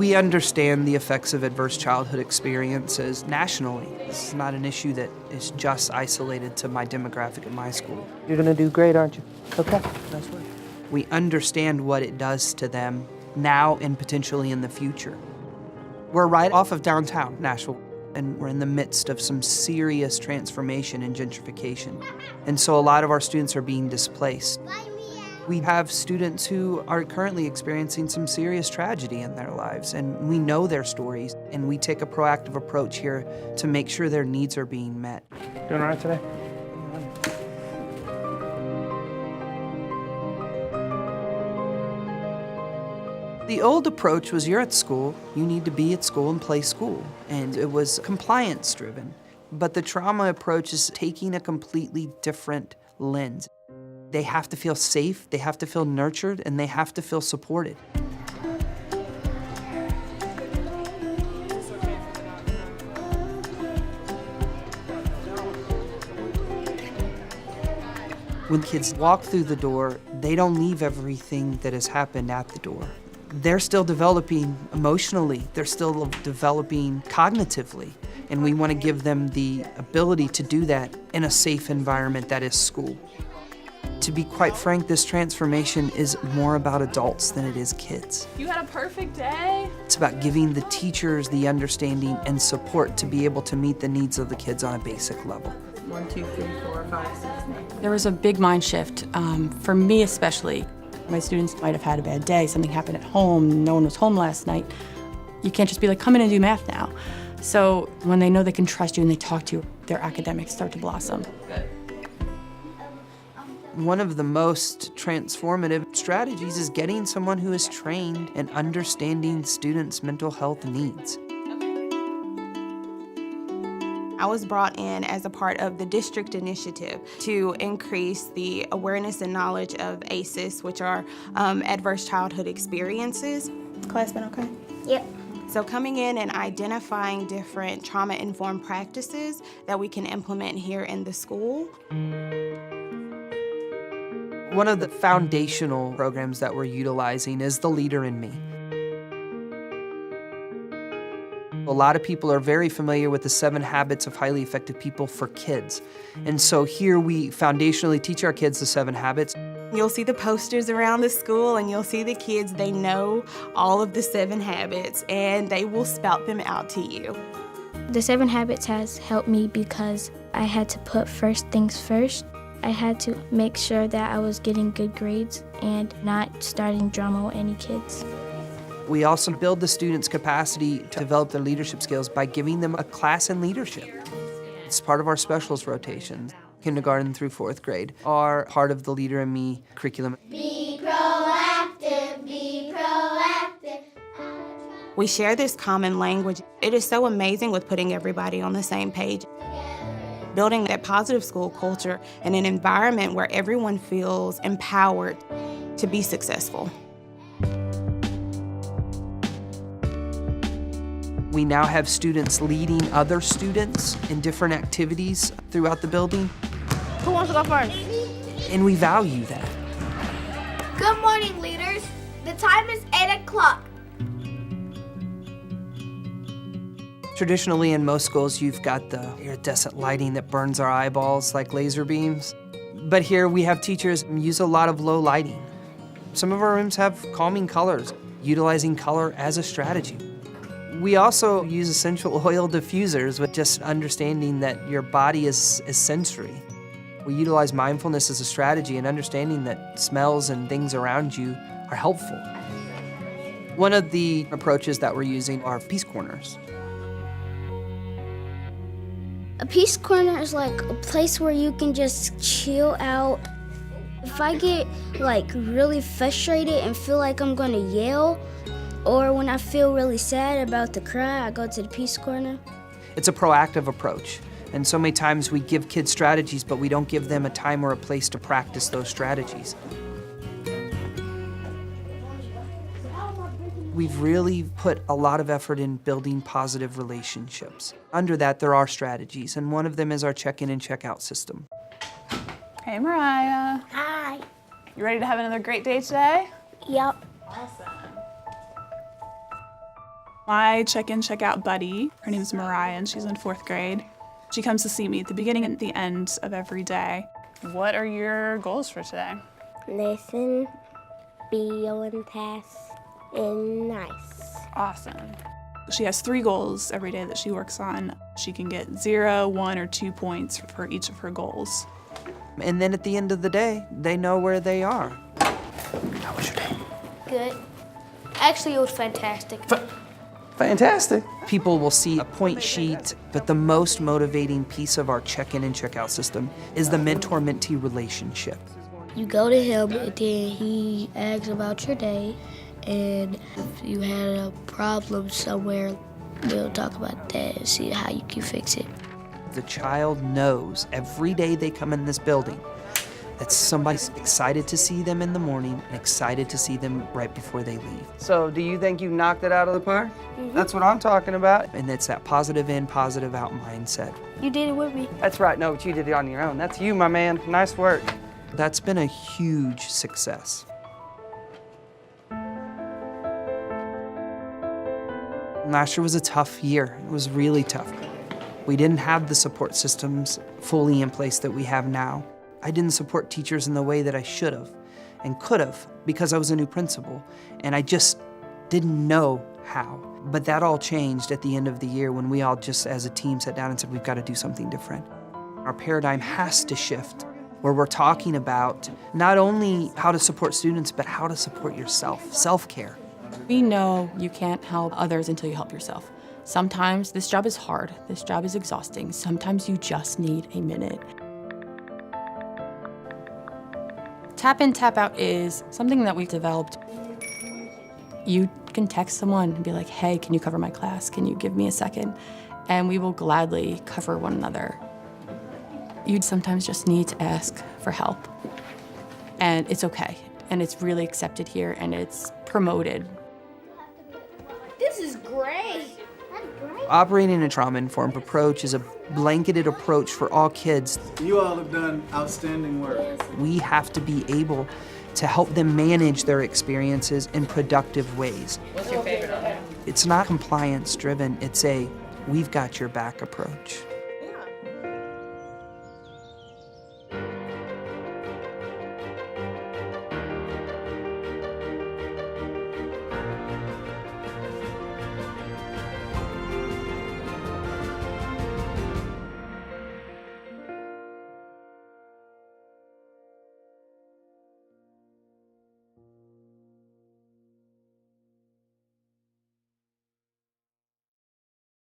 We understand the effects of adverse childhood experiences nationally. This is not an issue that is just isolated to my demographic at my school. You're gonna do great, aren't you? Okay, nice work. We understand what it does to them now and potentially in the future. We're right off of downtown Nashville, and we're in the midst of some serious transformation and gentrification. And so a lot of our students are being displaced. We have students who are currently experiencing some serious tragedy in their lives, and we know their stories, and we take a proactive approach here to make sure their needs are being met. Doing all right today? The old approach was you're at school, you need to be at school and play school, and it was compliance driven. But the trauma approach is taking a completely different lens. They have to feel safe, they have to feel nurtured, and they have to feel supported. When kids walk through the door, they don't leave everything that has happened at the door. They're still developing emotionally, they're still developing cognitively, and we want to give them the ability to do that in a safe environment that is school. To be quite frank, this transformation is more about adults than it is kids. You had a perfect day. It's about giving the teachers the understanding and support to be able to meet the needs of the kids on a basic level. 1, 2, 3, 4, 5, 6, 9. There was a big mind shift, for me especially. My students might have had a bad day, something happened at home, no one was home last night. You can't just be like, come in and do math now. So when they know they can trust you and they talk to you, their academics start to blossom. Good. One of the most transformative strategies is getting someone who is trained in understanding students' mental health needs. I was brought in as a part of the district initiative to increase the awareness and knowledge of ACEs, which are adverse childhood experiences. Class been okay? Yep. So coming in and identifying different trauma-informed practices that we can implement here in the school. One of the foundational programs that we're utilizing is the Leader in Me. A lot of people are very familiar with the 7 habits of highly effective people for kids. And so here we foundationally teach our kids the 7 habits. You'll see the posters around the school and you'll see the kids, they know all of the 7 habits and they will spout them out to you. The 7 habits has helped me because I had to put first things first. I had to make sure that I was getting good grades and not starting drama with any kids. We also build the students' capacity to develop their leadership skills by giving them a class in leadership. It's part of our specials rotations. Kindergarten through 4th grade are part of the Leader in Me curriculum. Be proactive, be proactive. We share this common language. It is so amazing with putting everybody on the same page. Building that positive school culture and an environment where everyone feels empowered to be successful. We now have students leading other students in different activities throughout the building. Who wants to go first? And we value that. Good morning, leaders. The time is 8 o'clock. Traditionally, in most schools, you've got the iridescent lighting that burns our eyeballs like laser beams. But here we have teachers use a lot of low lighting. Some of our rooms have calming colors, utilizing color as a strategy. We also use essential oil diffusers with just understanding that your body is sensory. We utilize mindfulness as a strategy and understanding that smells and things around you are helpful. One of the approaches that we're using are peace corners. A peace corner is like a place where you can just chill out. If I get like really frustrated and feel like I'm gonna yell, or when I feel really sad about to cry, I go to the peace corner. It's a proactive approach. And so many times we give kids strategies, but we don't give them a time or a place to practice those strategies. We've really put a lot of effort in building positive relationships. Under that, there are strategies, and one of them is our check-in and check-out system. Hey, Mariah. Hi. You ready to have another great day today? Yep. Awesome. My check-in, check-out buddy, her name is Mariah, and she's in 4th grade. She comes to see me at the beginning and the end of every day. What are your goals for today? Listen, be on task, and nice. Awesome. She has 3 goals every day that she works on. She can get 0, 1, or 2 points for each of her goals. And then at the end of the day, they know where they are. How was your day? Good. Actually, it was fantastic. Fantastic. People will see a point sheet, but the most motivating piece of our check-in and check-out system is the mentor-mentee relationship. You go to him, and then he asks about your day, and if you had a problem somewhere, we'll talk about that and see how you can fix it. The child knows every day they come in this building that somebody's excited to see them in the morning and excited to see them right before they leave. So, do you think you knocked it out of the park? That's what I'm talking about. And it's that positive in, positive out mindset. You did it with me. That's right. No, but you did it on your own. That's you, my man. Nice work. That's been a huge success. Last year was a tough year. It was really tough. We didn't have the support systems fully in place that we have now. I didn't support teachers in the way that I should have and could have because I was a new principal, and I just didn't know how. But that all changed at the end of the year when we all just as a team sat down and said, we've got to do something different. Our paradigm has to shift, where we're talking about not only how to support students, but how to support yourself, self-care. We know you can't help others until you help yourself. Sometimes this job is hard, this job is exhausting, sometimes you just need a minute. Tap in, tap out is something that we've developed. You can text someone and be like, hey, can you cover my class? Can you give me a second? And we will gladly cover one another. You'd sometimes just need to ask for help. And it's okay. And it's really accepted here and it's promoted. This is great. That's great. Operating a trauma-informed approach is a blanketed approach for all kids. You all have done outstanding work. We have to be able to help them manage their experiences in productive ways. What's your favorite on there? It's not compliance-driven, it's a we've got your back approach.